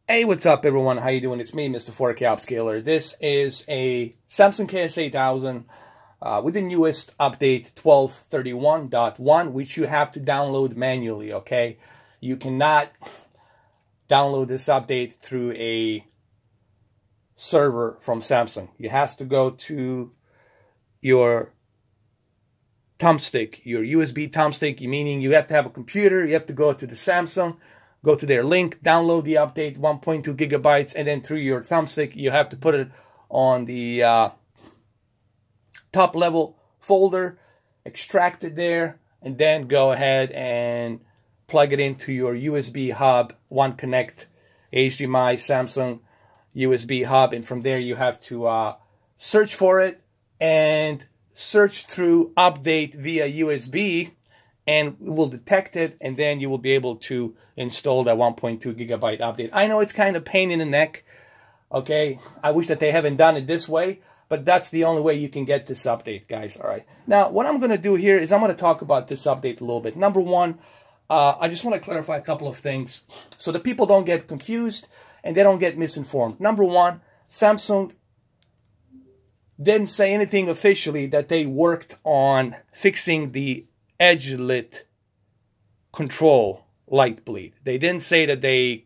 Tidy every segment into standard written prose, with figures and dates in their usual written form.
Hey, what's up, everyone? How you doing? It's me, Mr. 4K Upscaler. This is a Samsung Ks-8000 with the newest update 12.31.1, which you have to download manually, okay? You cannot download this update through a server from Samsung. You have to go to your thumbstick, your USB thumbstick, meaning you have to have a computer, you have to go to the Samsung, go to their link, download the update, 1.2 gigabytes, and then through your thumbstick, you have to put it on the top level folder, extract it there, and then go ahead and plug it into your USB hub, One Connect, HDMI, Samsung USB hub, and from there you have to search for it and search through update via USB, and it will detect it, and then you will be able to install that 1.2 gigabyte update. I know it's kind of pain in the neck, okay? I wish that they haven't done it this way, but that's the only way you can get this update, guys, all right? Now, what I'm going to do here is I'm going to talk about this update a little bit. Number one, I just want to clarify a couple of things so that people don't get confused and they don't get misinformed. Number one, Samsung didn't say anything officially that they worked on fixing the edge-lit control light bleed. They didn't say that they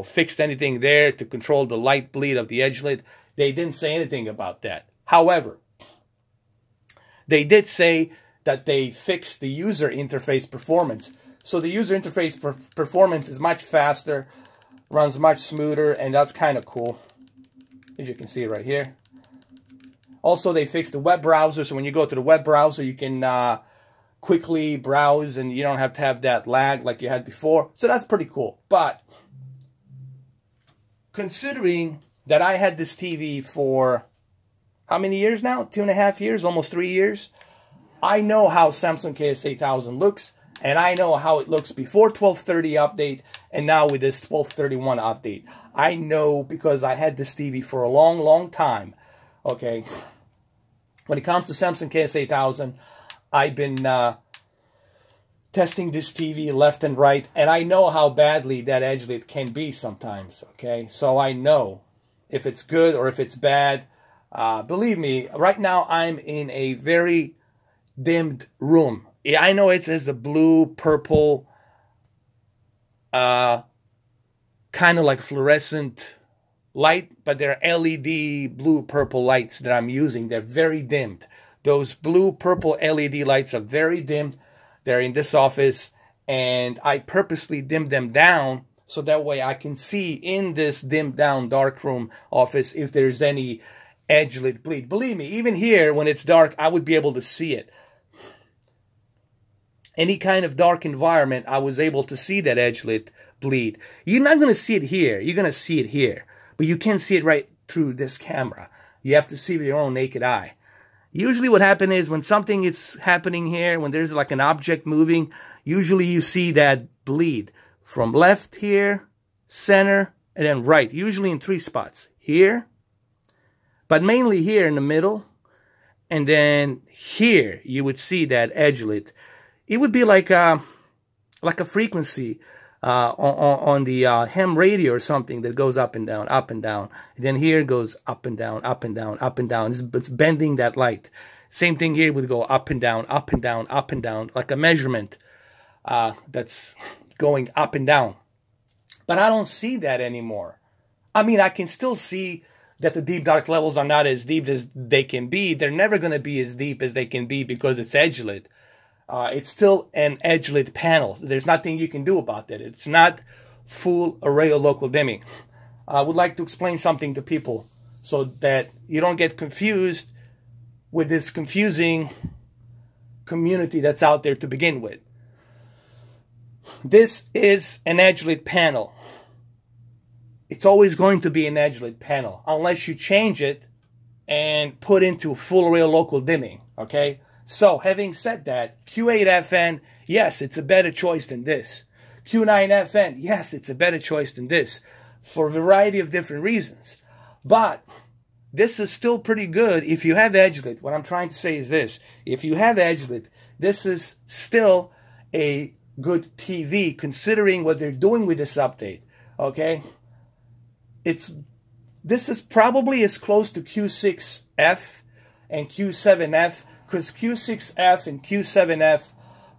fixed anything there to control the light bleed of the edge-lit. They didn't say anything about that. However, they did say that they fixed the user interface performance. So the user interface performance is much faster, runs much smoother, and that's kind of cool, as you can see right here. Also, they fixed the web browser, so when you go to the web browser, you can quickly browse and you don't have to have that lag like you had before. So that's pretty cool. But considering that I had this TV for how many years now? 2.5 years, almost 3 years. I know how Samsung Ks-8000 looks, and I know how it looks before 12.30 update and now with this 12.31 update. I know because I had this TV for a long, long time. Okay. When it comes to Samsung Ks-8000, I've been testing this TV left and right, and I know how badly that edge-lit can be sometimes, okay? So I know if it's good or if it's bad. Believe me, right now I'm in a very dimmed room. I know it has a blue, purple, kind of like fluorescent light, but they're LED blue, purple lights that I'm using. They're very dimmed. Those blue, purple LED lights are very dimmed. They're in this office, and I purposely dimmed them down so that way I can see in this dimmed down dark room office if there's any edge-lit bleed. Believe me, even here when it's dark, I would be able to see it. Any kind of dark environment, I was able to see that edge-lit bleed. You're not going to see it here. You're going to see it here. But you can't see it right through this camera. You have to see it with your own naked eye. Usually what happens is when something is happening here, when there's like an object moving, usually you see that bleed from left here, center, and then right. Usually in 3 spots. Here, but mainly here in the middle, and then here you would see that edge-lit. It would be like a frequency on the ham radio or something that goes up and down, up and down. And then here it goes up and down, up and down, up and down. It's bending that light. Same thing here would go up and down, up and down, up and down, like a measurement that's going up and down. But I don't see that anymore. I mean, I can still see that the deep dark levels are not as deep as they can be. They're never going to be as deep as they can be because it's edge-lit. It's still an edge-lit panel. There's nothing you can do about that. It's not full array of local dimming. I would like to explain something to people so that you don't get confused with this confusing community that's out there to begin with. This is an edge-lit panel. It's always going to be an edge-lit panel unless you change it and put into full array of local dimming, okay? So, having said that, Q8FN, yes, it's a better choice than this. Q9FN, yes, it's a better choice than this for a variety of different reasons. But this is still pretty good if you have edge-lit. What I'm trying to say is this. If you have edge-lit, this is still a good TV considering what they're doing with this update, okay? this is probably as close to Q6F and Q7F, because Q6F and Q7F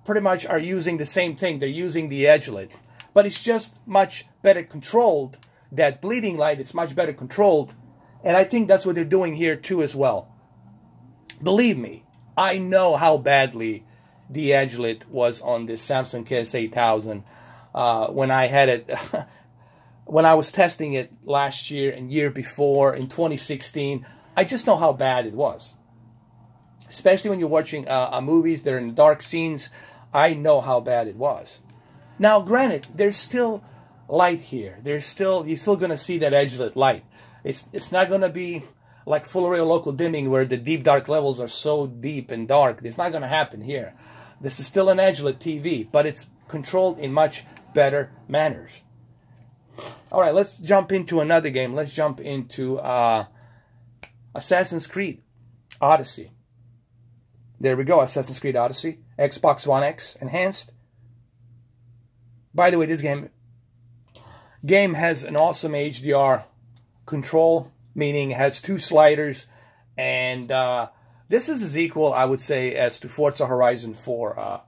pretty much are using the same thing. They're using the edgelit, but it's just much better controlled. That bleeding light, it's much better controlled, and I think that's what they're doing here too as well. Believe me, I know how badly the edgelit was on this Samsung Ks-8000 when I had it, when I was testing it last year and year before in 2016. I just know how bad it was. Especially when you're watching movies that are in dark scenes, I know how bad it was. Now, granted, there's still light here. You're still going to see that edgelit light. It's not going to be like full array local dimming where the deep dark levels are so deep and dark. It's not going to happen here. This is still an edgelit TV, but it's controlled in much better manners. All right, let's jump into another game. Let's jump into Assassin's Creed Odyssey. There we go, Assassin's Creed Odyssey. Xbox One X Enhanced. By the way, this game has an awesome HDR control, meaning it has 2 sliders, and this is as equal, I would say, as to Forza Horizon 4.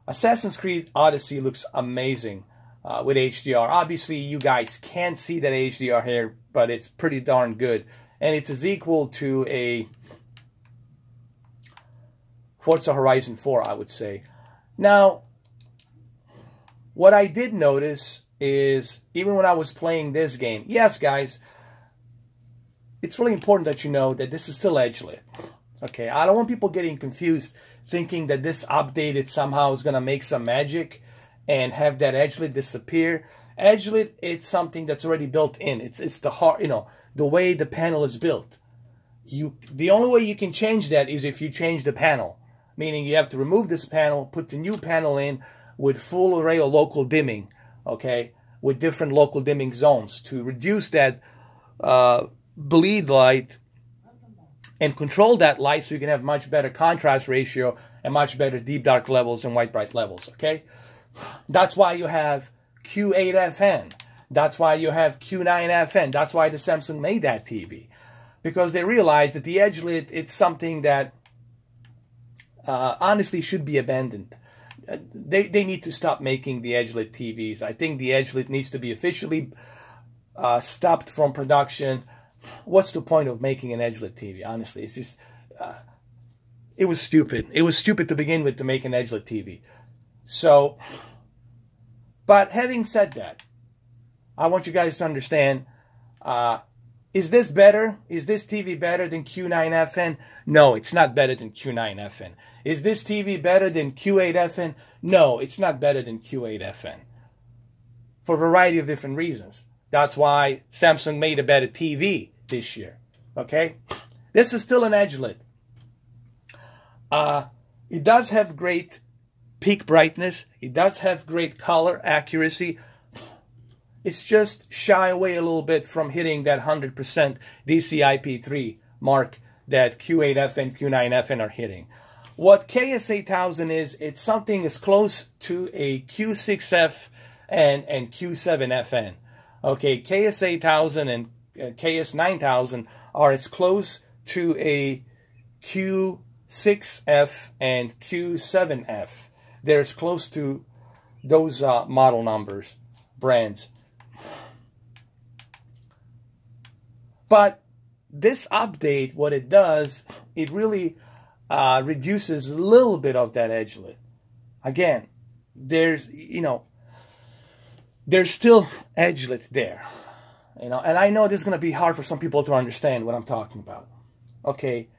Assassin's Creed Odyssey looks amazing with HDR. Obviously, you guys can't see that HDR here, but it's pretty darn good, and it's as equal to a Forza Horizon 4, I would say. Now, what I did notice is, even when I was playing this game, yes, guys, it's really important that you know that this is still edgelit. Okay, I don't want people getting confused thinking that this updated somehow is going to make some magic and have that edgelit disappear. Edgelit, it's something that's already built in. It's the heart, the way the panel is built. The only way you can change that is if you change the panel. Meaning you have to remove this panel, put the new panel in with full array or local dimming, okay, with different local dimming zones to reduce that bleed light and control that light so you can have much better contrast ratio and much better deep dark levels and white bright levels, okay? That's why you have Q8FN. That's why you have Q9FN. That's why the Samsung made that TV. Because they realized that the edgelit, it's something that honestly should be abandoned. They need to stop making the edgelit TVs. I think the edgelit needs to be officially stopped from production. What's the point of making an edgelit TV? Honestly, it's just, it was stupid. It was stupid to begin with to make an edgelit TV. So, but having said that, I want you guys to understand, is this better? Is this TV better than Q9FN? No, it's not better than Q9FN. Is this TV better than Q8FN? No, it's not better than Q8FN. For a variety of different reasons. That's why Samsung made a better TV this year. Okay? This is still an edgelit. It does have great peak brightness. It does have great color accuracy. It's just shy away a little bit from hitting that 100% DCI-P3 mark that Q8FN, Q9FN are hitting. What Ks-8000 is, it's something as close to a Q6F and Q7FN. Okay, Ks-8000 and Ks-9000 are as close to a Q6F and Q7F. They're as close to those model numbers, brands. But this update, what it does, it really reduces a little bit of that edgelit. Again, there's still edgelit there. And I know this is going to be hard for some people to understand what I'm talking about. Okay,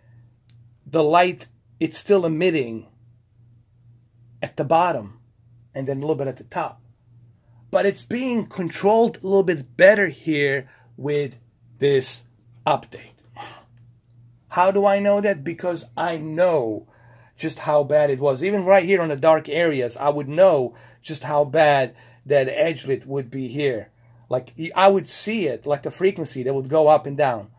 the light, it's still emitting at the bottom and then a little bit at the top. But it's being controlled a little bit better here with this update. How do I know that? Because I know just how bad it was. Even right here on the dark areas, I would know just how bad that edgelit would be here. Like, I would see it like a frequency that would go up and down.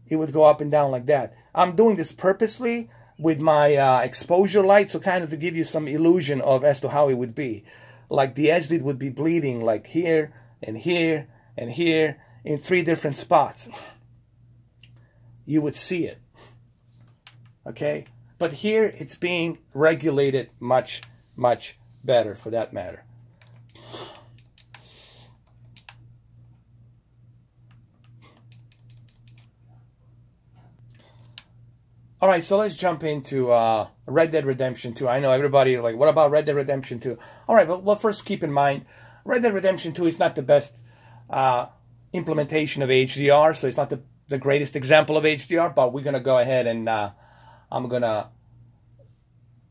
It would go up and down like that. I'm doing this purposely with my exposure light, so kind of to give you some illusion of as to how it would be. Like the edgelit would be bleeding like here and here and here in 3 different spots, you would see it. Okay? But here it's being regulated much, much better for that matter. All right, so let's jump into Red Dead Redemption 2. I know everybody like, what about Red Dead Redemption 2? All right, well, first keep in mind, Red Dead Redemption 2 is not the best implementation of HDR, so it's not the greatest example of HDR, but we're going to go ahead and I'm going to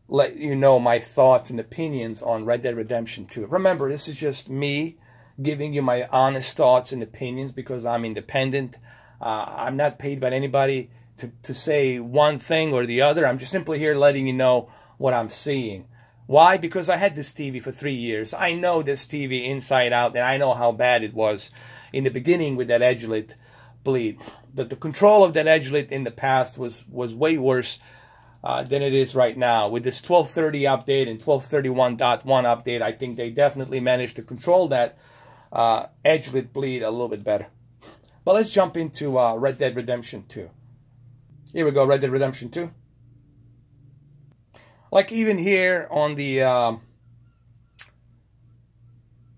let you know my thoughts and opinions on Red Dead Redemption 2. Remember, this is just me giving you my honest thoughts and opinions because I'm independent. I'm not paid by anybody to say one thing or the other. I'm just simply here letting you know what I'm seeing. Why? Because I had this TV for 3 years. I know this TV inside out, and I know how bad it was in the beginning with that edge-lit bleed. The control of that edge-lit in the past was way worse than it is right now. With this 1230 update and 1231.1 update, I think they definitely managed to control that edge-lit bleed a little bit better. But let's jump into Red Dead Redemption 2. Here we go, Red Dead Redemption 2. Like even here on the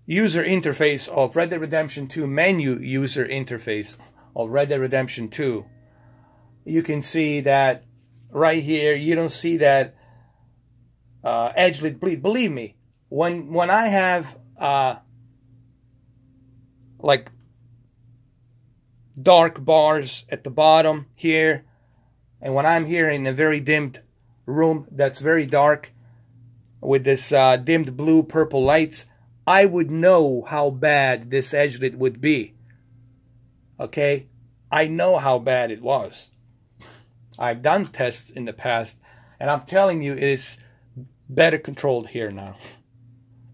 user interface of Red Dead Redemption 2, menu user interface of Red Dead Redemption 2, you can see that right here, you don't see that edge-lit bleed. Believe me, when I have like dark bars at the bottom here, and when I'm here in a very dimmed room that's very dark with this dimmed blue purple lights, I would know how bad this edge-lit would be. Okay? I know how bad it was. I've done tests in the past, and I'm telling you, it is better controlled here now.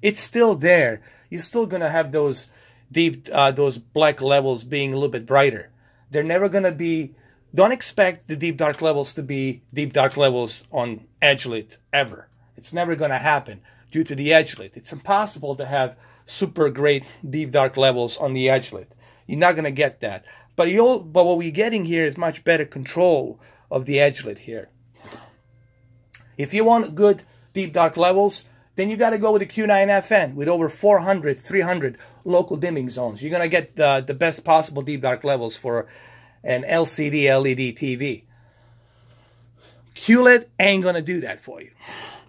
It's still there. You're still going to have those deep, those black levels being a little bit brighter. They're never going to be... Don't expect the deep dark levels to be deep dark levels on edge-lit ever. It's never going to happen due to the edge-lit. It's impossible to have super great deep dark levels on the edge-lit. You're not going to get that. But what we're getting here is much better control of the edge-lit here. If you want good deep dark levels, then you got to go with the Q9FN with over 400, 300 local dimming zones. You're going to get the best possible deep dark levels for an LCD LED TV. QLED ain't going to do that for you.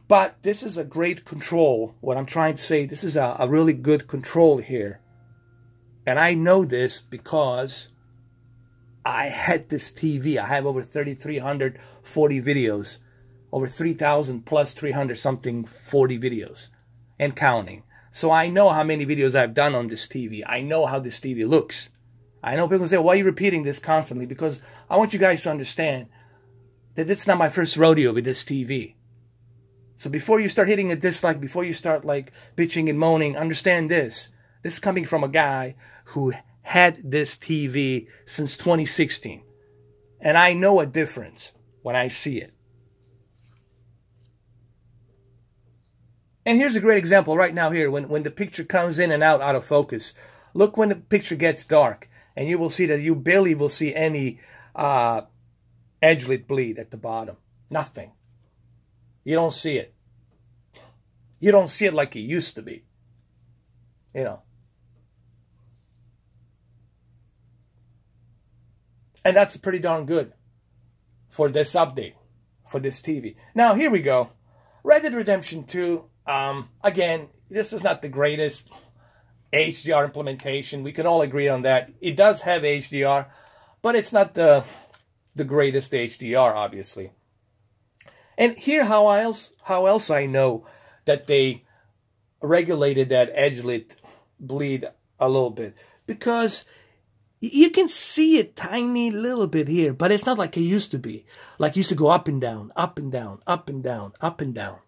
But this is a great control. What I'm trying to say, this is a really good control here. And I know this because I had this TV. I have over 3,340 videos. Over 3,000 plus 300 something 40 videos. And counting. So I know how many videos I've done on this TV. I know how this TV looks. I know people say, why are you repeating this constantly? Because I want you guys to understand that it's not my first rodeo with this TV. So before you start hitting a dislike, before you start like bitching and moaning, understand this. This is coming from a guy who had this TV since 2016. And I know a difference when I see it. And here's a great example right now here. When the picture comes in and out of focus. Look when the picture gets dark. And you will see that you barely will see any edge-lit bleed at the bottom. Nothing. You don't see it. You don't see it like it used to be. You know. And that's pretty darn good for this update, for this TV. Now, here we go. Red Dead Redemption 2. Again, this is not the greatest HDR implementation. We can all agree on that. It does have HDR, but it's not the greatest HDR, obviously. And here, how else I know that they regulated that edge-lit bleed a little bit, because you can see it tiny little bit here, but it's not like it used to be. Like it used to go up and down, up and down, up and down, up and down.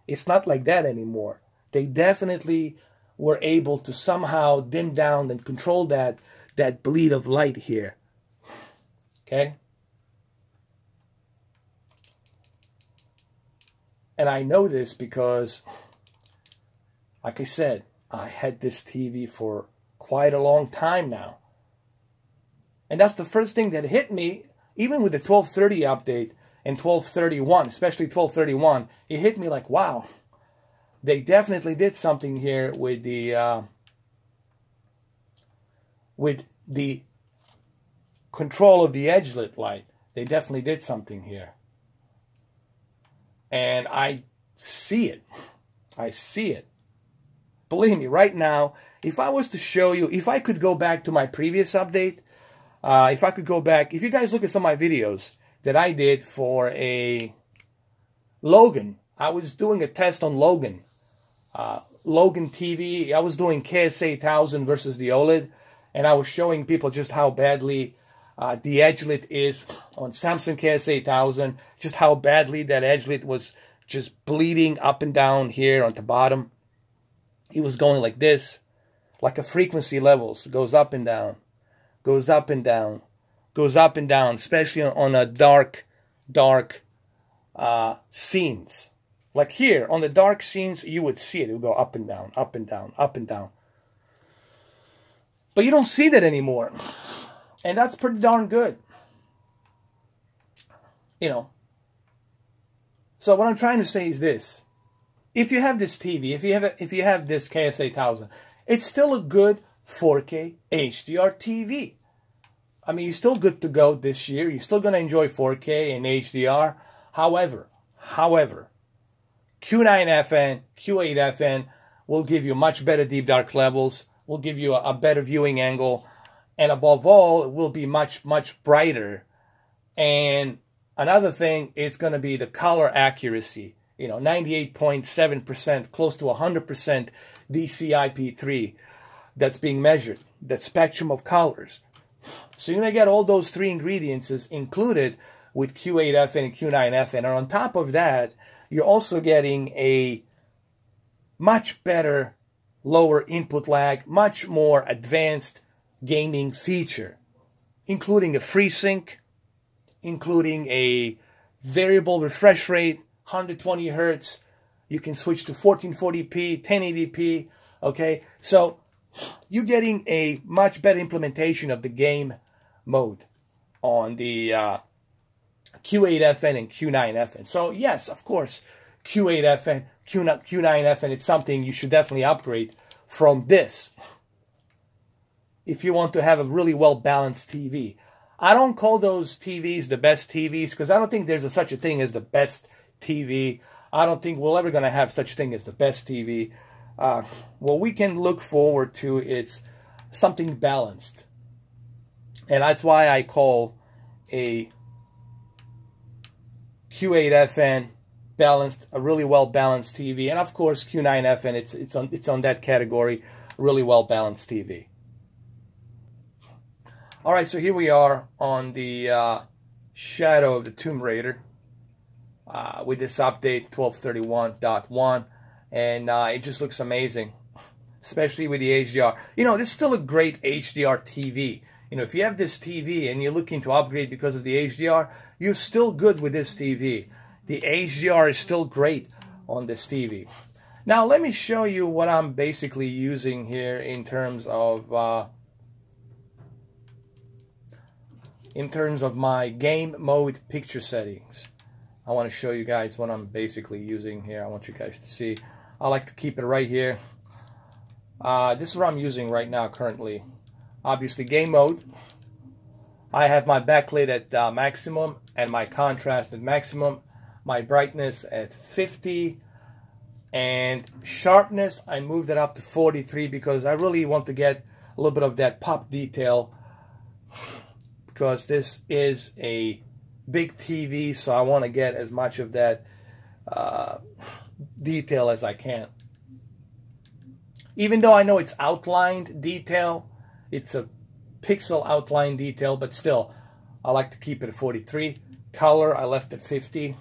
It's not like that anymore. They definitely were able to somehow dim down and control that bleed of light here. Okay? And I know this because, like I said, I had this TV for quite a long time now. And that's the first thing that hit me, even with the 1230 update and 1231, especially 1231, it hit me like, wow, they definitely did something here with the control of the edge-lit light. They definitely did something here. And I see it. I see it. Believe me, right now, if I was to show you, if I could go back to my previous update, if I could go back, if you guys look at some of my videos that I did for a Logan, I was doing a test on Logan. Logan TV, I was doing Ks-8000 versus the OLED, and I was showing people just how badly the edge-lit is on Samsung Ks-8000, just how badly that edge-lit was just bleeding up and down here on the bottom. It was going like this, like a frequency levels, goes up and down, goes up and down, goes up and down, especially on a dark scenes. Like here, on the dark scenes, you would see it. It would go up and down, up and down, up and down. But you don't see that anymore. And that's pretty darn good. You know. So what I'm trying to say is this. If you have this TV, if you have this Ks-8000, it's still a good 4K HDR TV. I mean, you're still good to go this year. You're still going to enjoy 4K and HDR. However, Q9FN, Q8FN will give you much better deep dark levels, will give you a better viewing angle, and above all, it will be much brighter. And another thing, it's going to be the color accuracy. You know, 98.7%, close to 100% DCI-P3 that's being measured, that spectrum of colors. So you're going to get all those three ingredients included with Q8FN and Q9FN. And on top of that, you're also getting a much better lower input lag, much more advanced gaming feature, including a FreeSync, including a variable refresh rate, 120 Hertz. You can switch to 1440p, 1080p, okay? So you're getting a much better implementation of the game mode on the Q8FN and Q9FN. So yes, of course, Q8FN, Q9FN, it's something you should definitely upgrade from this if you want to have a really well-balanced TV. I don't call those TVs the best TVs because I don't think there's such a thing as the best TV. I don't think we're ever going to have such a thing as the best TV. What we can look forward to is something balanced. And that's why I call a Q8FN balanced, a really well-balanced TV. And of course, Q9FN, it's on that category, really well-balanced TV. All right, so here we are on the Shadow of the Tomb Raider with this update 1231.1, and it just looks amazing, especially with the HDR. You know, this is still a great HDR TV. You know, if you have this TV and you're looking to upgrade because of the HDR, you're still good with this TV. The HDR is still great on this TV. Now, let me show you what I'm basically using here in terms of my game mode picture settings. I want to show you guys what I'm basically using here. I want you guys to see. I like to keep it right here. This is what I'm using right now currently. Obviously, game mode. I have my backlit at maximum and my contrast at maximum. My brightness at 50. And sharpness, I moved it up to 43 because I really want to get a little bit of that pop detail, because this is a big TV, so I want to get as much of that detail as I can. Even though I know it's outlined detail, it's a pixel outline detail, but still, I like to keep it at 43. Color, I left at 50.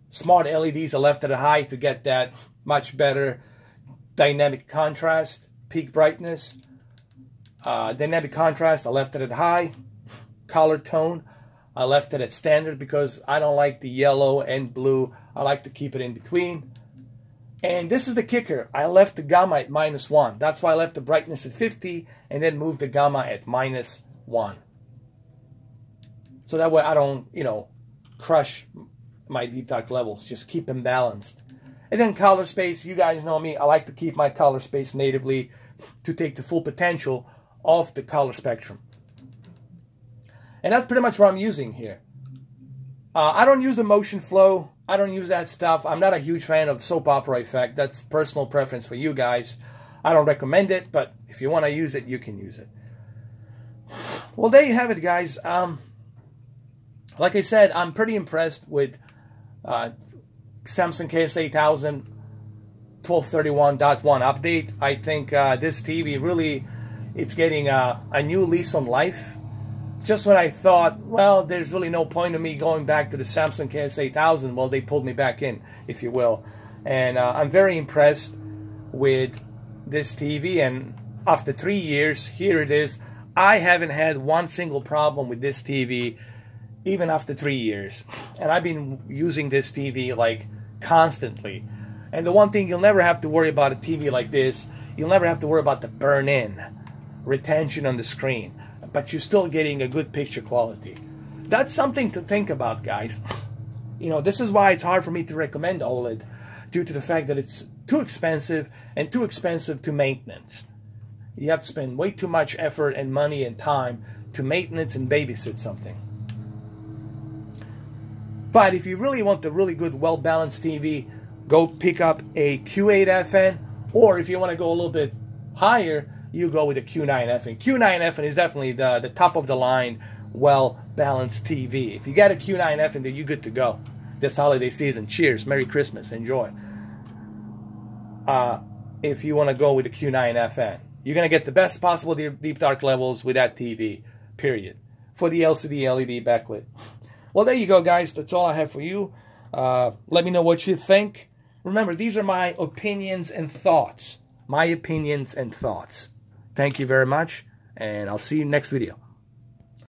Smart LEDs, I left at a high to get that much better dynamic contrast, peak brightness. Dynamic contrast, I left it at high. Color tone, I left it at standard because I don't like the yellow and blue. I like to keep it in between. And this is the kicker. I left the gamma at -1. That's why I left the brightness at 50 and then moved the gamma at -1. 1. So that way I don't, you know, crush my deep dark levels. Just keep them balanced. And then color space, you guys know me. I like to keep my color space natively to take the full potential of the color spectrum. And that's pretty much what I'm using here. I don't use the motion flow. I don't use that stuff. I'm not a huge fan of soap opera effect. That's personal preference for you guys. I don't recommend it, but if you want to use it, you can use it. Well, there you have it, guys. Like I said, I'm pretty impressed with Samsung Ks-8000 1231.1 update. I think this TV really, it's getting a new lease on life. Just when I thought, well, there's really no point in me going back to the Samsung Ks-8000, well, they pulled me back in, if you will. And I'm very impressed with this TV. And after 3 years, here it is. I haven't had one single problem with this TV, even after 3 years. And I've been using this TV like constantly. And the one thing you'll never have to worry about a TV like this, you'll never have to worry about the burn-in, retention on the screen. But you're still getting a good picture quality. That's something to think about, guys. You know, this is why it's hard for me to recommend OLED, due to the fact that it's too expensive and too expensive to maintenance. You have to spend way too much effort and money and time to maintenance and babysit something. But if you really want a really good, well-balanced TV, go pick up a Q8FN, or if you want to go a little bit higher, you go with a Q9FN. Q9FN is definitely the top of the line, well-balanced TV. If you got a Q9FN, then you're good to go this holiday season. Cheers, Merry Christmas, enjoy. If you want to go with a Q9FN, you're going to get the best possible deep dark levels with that TV, period, for the LCD LED backlit. Well, there you go, guys. That's all I have for you. Let me know what you think. Remember, these are my opinions and thoughts. My opinions and thoughts. Thank you very much, and I'll see you next video.